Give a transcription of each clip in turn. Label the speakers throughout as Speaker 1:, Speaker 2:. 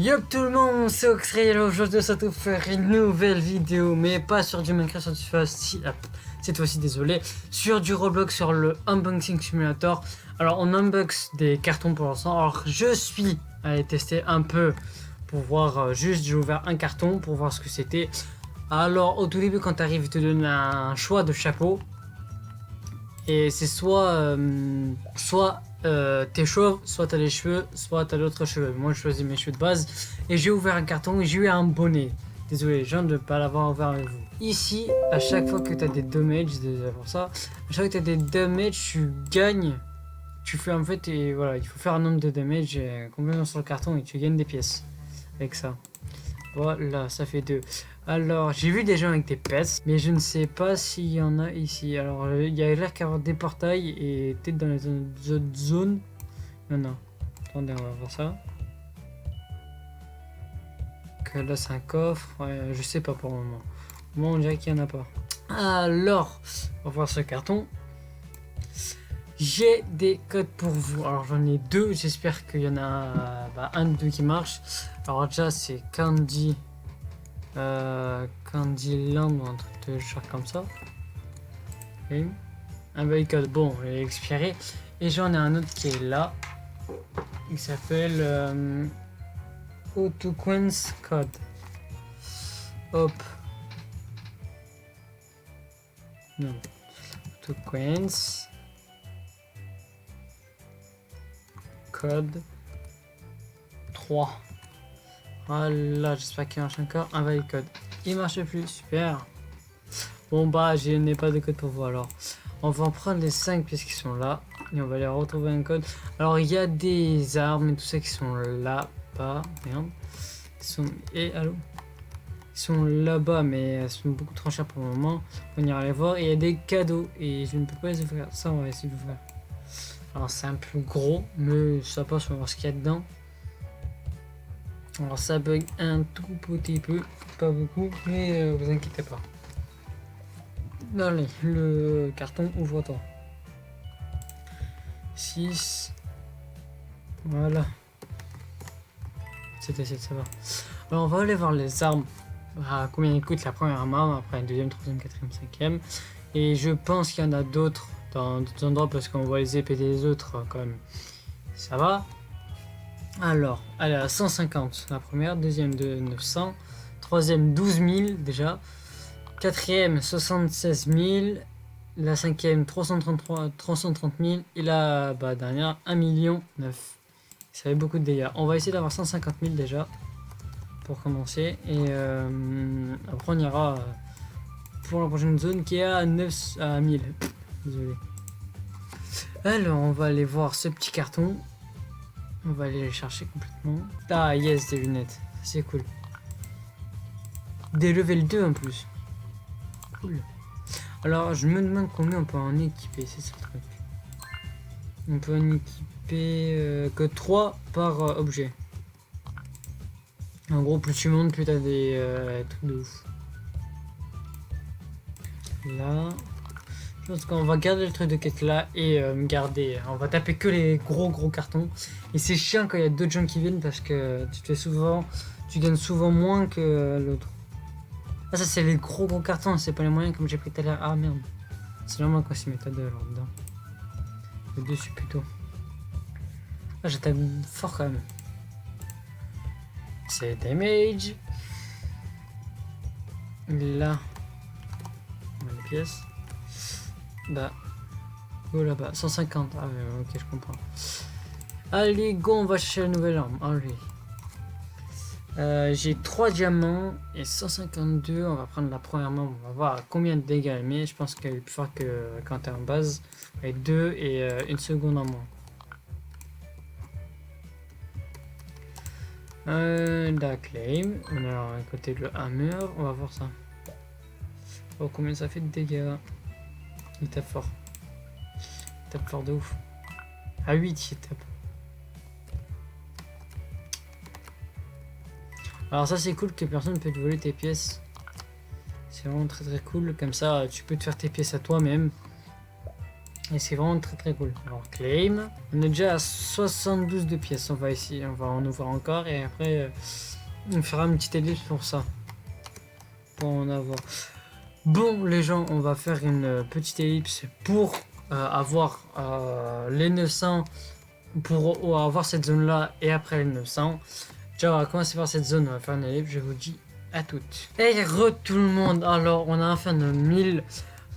Speaker 1: Yop tout le monde, c'est Oxray. Aujourd'hui on se retrouve pour faire une nouvelle vidéo, mais pas sur du Minecraft cette fois-ci, désolé, sur du Roblox, sur le Unboxing Simulator. Alors on unbox des cartons pour l'instant. Alors je suis allé tester un peu pour voir, juste j'ai ouvert un carton pour voir ce que c'était. Alors au tout début quand tu arrives, il te donne un choix de chapeau. Et c'est soit t'es chauve, soit t'as les cheveux, soit t'as d'autres cheveux. Moi je choisis mes cheveux de base et j'ai ouvert un carton et j'ai eu un bonnet. Désolé, je viens de ne pas l'avoir ouvert avec vous. Ici, à chaque fois que t'as des damages, désolé pour ça, à chaque fois que t'as des damages, tu gagnes. Tu fais en fait, et voilà, il faut faire un nombre de damages complètement sur le carton et tu gagnes des pièces avec ça. Voilà, ça fait 2. Alors, j'ai vu des gens avec des pets, mais je ne sais pas s'il y en a ici. Alors, il y a l'air qu'à avoir des portails et peut-être dans les autres zones. Non. Attendez, on va voir ça. Que là, c'est un coffre. Ouais, je sais pas pour le moment. Moi, on dirait qu'il n'y en a pas. Alors, on va voir ce carton. J'ai des codes pour vous. Alors, j'en ai 2. J'espère qu'il y en a un de 2 qui marche. Alors, déjà, c'est Candy. Candyland ou un truc de genre comme ça. Okay. Un bail code, bon, il est expiré. Et j'en ai un autre qui est là. Il s'appelle Autoquence Code. Hop. Non. Autoquence Code 3. Voilà, j'espère qu'il marche encore. Un valide code. Il marche plus, super. Bon bah, je n'ai pas de code pour vous alors. On va en prendre les 5 pièces qui sont là. Et on va aller retrouver un code. Alors il y a des armes et tout ça qui sont là-bas. Merde. Allô. Ils sont là-bas mais elles sont beaucoup trop chères pour le moment. On ira les voir. Et il y a des cadeaux. Et je ne peux pas les ouvrir. Ça on va essayer de l'ouvrir. Alors c'est un peu gros. Mais ça passe, on va voir ce qu'il y a dedans. Alors ça bug un tout petit peu, pas beaucoup, mais vous inquiétez pas. Allez, le carton ouvre-toi. 6. Voilà. C'était ça va. Alors on va aller voir les armes. Combien il coûte la première arme, après la deuxième, troisième, quatrième, cinquième. Et je pense qu'il y en a d'autres dans d'autres endroits parce qu'on voit les épées des autres quand même. Ça va. Alors, elle est à 150 la première, deuxième de 900, troisième 12 000 déjà, quatrième 76 000, la cinquième 330 000 et la dernière 1 million 9. Ça fait beaucoup de dégâts. On va essayer d'avoir 150 000 déjà pour commencer et après on ira pour la prochaine zone qui est à 1000. Désolé. Alors on va aller voir ce petit carton. On va aller les chercher complètement. Ah yes, des lunettes. C'est cool. Des level 2 en plus. Cool. Alors je me demande combien on peut en équiper. C'est ça le truc. On peut en équiper que 3 par objet. En gros, plus tu montes, plus t'as des trucs de ouf. Là. Je pense qu'on va garder le truc de quête là et garder. On va taper que les gros cartons. Et c'est chiant quand il y a d'autres gens qui viennent parce que tu gagnes souvent moins que l'autre. Ah ça c'est les gros cartons, c'est pas les moyens comme j'ai pris tout à l'heure. Ah merde. C'est normal qu'on s'y mette à 2 alors dedans. Le dessus plutôt. Ah j'attaque fort quand même. C'est damage. Là. On a les pièces. Oh là-bas, 150. Ah ouais, ok, je comprends. Allez, go, on va chercher la nouvelle arme. Allez. J'ai 3 diamants et 152. On va prendre la première arme. On va voir combien de dégâts elle met. Je pense qu'elle est plus forte que quand t'es en base. Avec 2 et 1 seconde en moins. La claim. On a à côté le hammer. On va voir ça. Oh, combien ça fait de dégâts. Il tape fort. Il tape fort de ouf. À 8 il tape. Alors ça c'est cool que personne ne peut te voler tes pièces. C'est vraiment très cool. Comme ça tu peux te faire tes pièces à toi-même. Et c'est vraiment très très cool. Alors claim, on est déjà à 72 de pièces. On va ici, on va en ouvrir encore et après on fera une petite ellipse pour ça. Pour en avoir. Bon les gens, on va faire une petite ellipse pour avoir les 900, pour avoir cette zone là et après les 900. Déjà on va commencer par cette zone, on va faire une ellipse, je vous dis à toutes. Et tout le monde, alors on a enfin de 1000.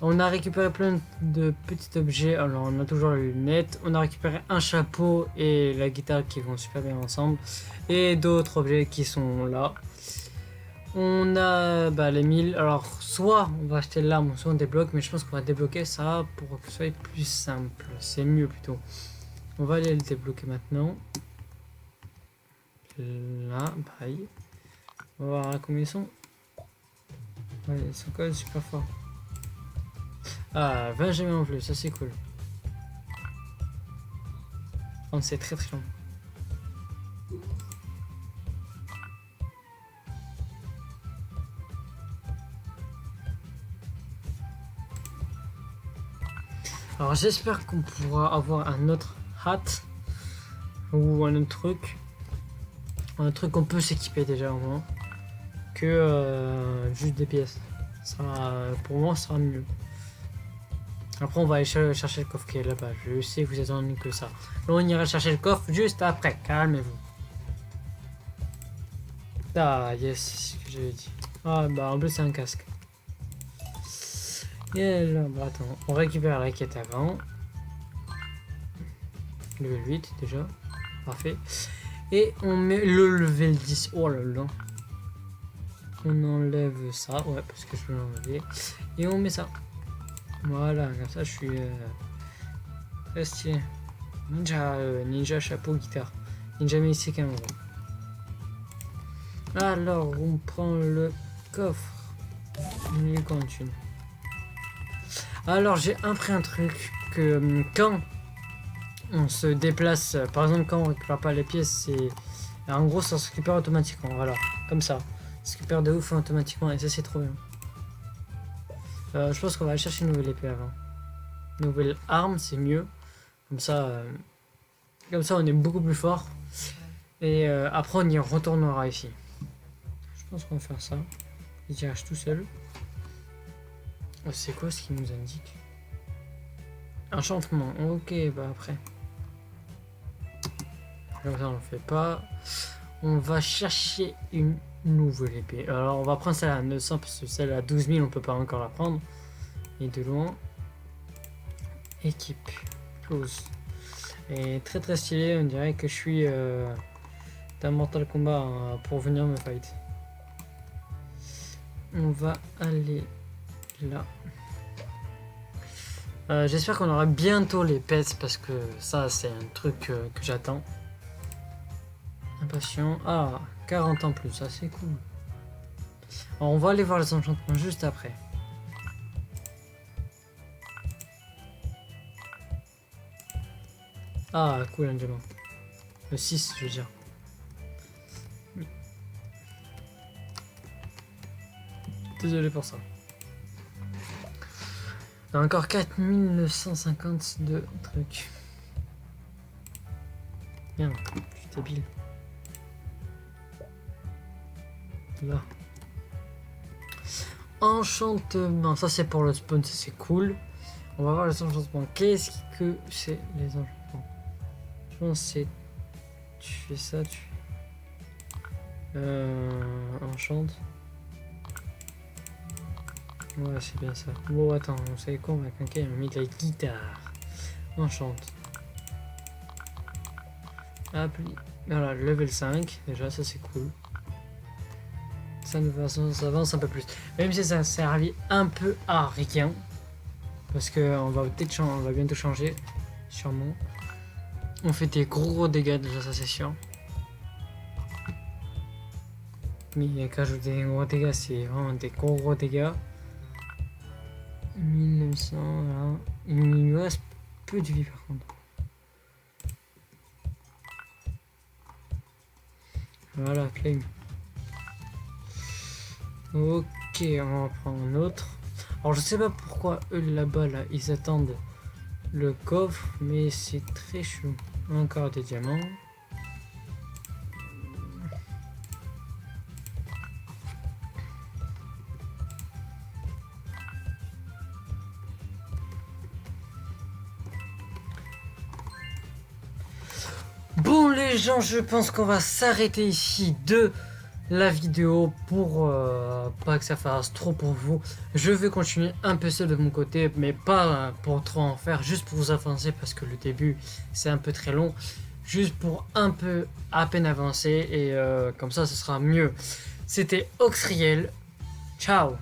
Speaker 1: On a récupéré plein de petits objets. Alors on a toujours les lunettes, on a récupéré un chapeau et la guitare qui vont super bien ensemble. Et d'autres objets qui sont là. On a les 1000. Alors soit on va acheter l'arme, soit on débloque. Mais je pense qu'on va débloquer ça pour que ce soit plus simple. C'est mieux plutôt. On va aller le débloquer maintenant. Là, pareil. On va voir combien ils sont. Ouais, ils sont quand même super forts. Ah, 20 gemmes en plus, ça c'est cool. C'est très très long. Alors j'espère qu'on pourra avoir un autre hat ou un autre truc. Un truc qu'on peut s'équiper déjà au moins. Que juste des pièces. Ça, pour moi ça sera mieux. Après on va aller chercher le coffre qui est là-bas. Je sais que vous attendez que ça. On ira chercher le coffre juste après. Calmez-vous. Ah yes, c'est ce que j'avais dit. Ah en plus c'est un casque. Et là, attends, on récupère la quête avant. Level 8 déjà. Parfait. Et on met le level 10. Oh là là. On enlève ça. Ouais, parce que je peux l'enlever. Et on met ça. Voilà, comme ça je suis très stylé. Ninja chapeau guitare. Ninja Mystique en gros. Alors on prend le coffre. Alors j'ai appris un truc que quand on se déplace, par exemple quand on récupère pas les pièces, c'est en gros ça se récupère automatiquement. Voilà, comme ça. Ça se récupère de ouf automatiquement et ça c'est trop bien. Je pense qu'on va aller chercher une nouvelle épée avant. Nouvelle arme, c'est mieux. Comme ça on est beaucoup plus fort. Et après, on y retournera ici. Je pense qu'on va faire ça. Il dirige tout seul. C'est quoi ce qu'il nous indique? Enchantement. Ok, après. Comme ça, on le fait pas. On va chercher une nouvelle épée. Alors, on va prendre celle à 900 parce que celle à 12 000, on peut pas encore la prendre. Et de loin. Équipe. Close. Et très très stylé. On dirait que je suis d'un Mortal Kombat pour venir me fight. On va aller là. J'espère qu'on aura bientôt les pets parce que ça c'est un truc que j'attends. Impatient. Ah, 40 ans plus, ça c'est cool. Alors, on va aller voir les enchantements juste après. Ah, cool, un diamant. Le 6, je veux dire. Désolé pour ça. On a encore 4952 trucs. Bien, je suis débile. Là. Enchantement, ça c'est pour le spawn, ça c'est cool. On va voir les enchantements. Qu'est-ce que c'est les enchantements? Je pense que c'est... Tu fais ça, tu... Enchante. Ouais, c'est bien ça. Bon, attends, vous savez quoi? On va cliquer, on met de la guitare. Enchante. Appli. Voilà, level 5. Déjà, ça c'est cool. Ça nous avance un peu plus. Même si ça servit un peu à rien. Parce que on va bientôt changer. Sûrement. On fait des gros dégâts déjà, ça c'est sûr. Mais quand je dis des gros dégâts, c'est vraiment des gros dégâts. 1900, là. Il nous reste peu de vie par contre. Voilà, claim. Ok, on va prendre un autre. Alors je sais pas pourquoi eux là-bas, là, ils attendent le coffre, mais c'est très chaud. Encore des diamants. Bon les gens, je pense qu'on va s'arrêter ici de la vidéo pour pas que ça fasse trop pour vous. Je vais continuer un peu seul de mon côté, mais pas pour trop en faire, juste pour vous avancer parce que le début c'est un peu très long. Juste pour un peu à peine avancer et comme ça ce sera mieux. C'était Oxriel. Ciao.